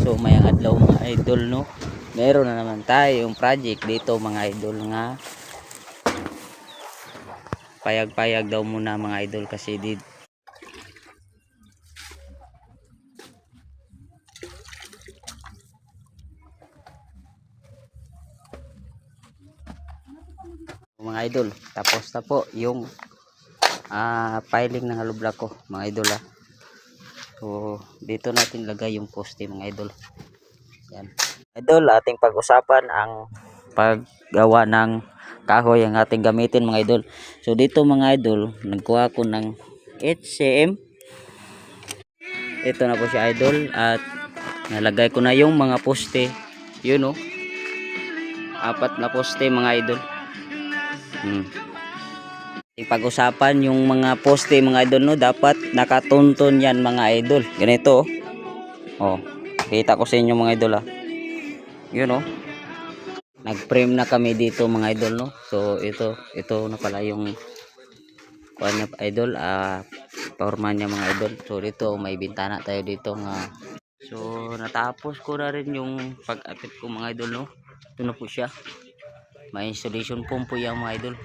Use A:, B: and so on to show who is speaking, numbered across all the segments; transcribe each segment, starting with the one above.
A: So mayang adlaw mga idol no. Meron na naman tayong project dito mga idol nga payag-payag daw muna mga idol kasi dito mga idol. Tapos na po yung piling ng hollow block ko mga idol So dito natin lagay yung poste mga idol. Yan. Idol, ating pag-usapan ang paggawa ng kahoy ang ating gamitin mga idol. So dito mga idol, nagkuha ko ng HCM. Ito na po siya idol at nalagay ko na yung mga poste. Yun oh. 4 na poste mga idol. Pag-usapan yung mga poste mga idol no, dapat nakatunton yan mga idol. Ganito oh. Kita ko sa inyo mga idol Yun oh. Nag-frame na kami dito mga idol no. So ito na pala yung kuan niya idol, forma niya mga idol. So dito may bintana tayo dito nga. So natapos ko na rin yung pag-akit ko mga idol no. Ito na po siya. May installation pump po yan mga idol.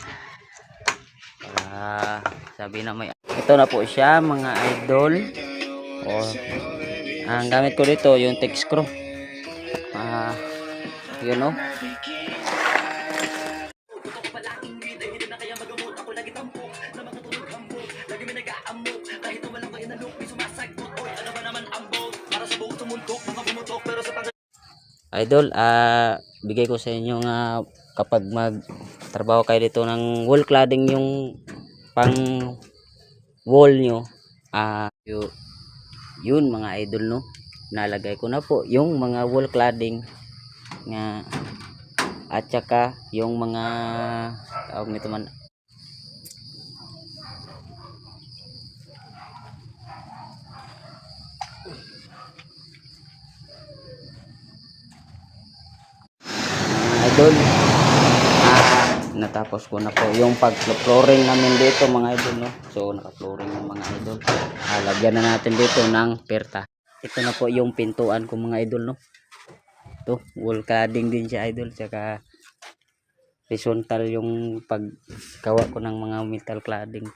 A: Sabi na may ito na po siya mga idol. Ang gamit ko dito yung tex screw. Yun know. Idol, bigay ko sa inyo nga kapag magtrabaho kayo dito ng wall cladding yung pang wall nyo, yun mga idol no, nalagay ko na po yung mga wall cladding nga at saka yung mga tawag nito man idol. Natapos ko na po yung pag-flooring namin dito mga idol no. So naka-flooring yung mga idol. Lagyan na natin dito ng perta. Ito na po yung pintuan ko mga idol no. Ito, wall cladding din siya idol, tsaka horizontal yung paggawa ko ng mga metal cladding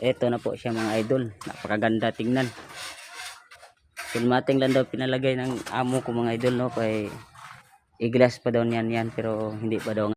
A: Ito na po siya mga idol, napakaganda tingnan. Filmating lang daw pinalagay ng amo ko mga idol no, kay i-glass pa daw yan pero hindi pa daw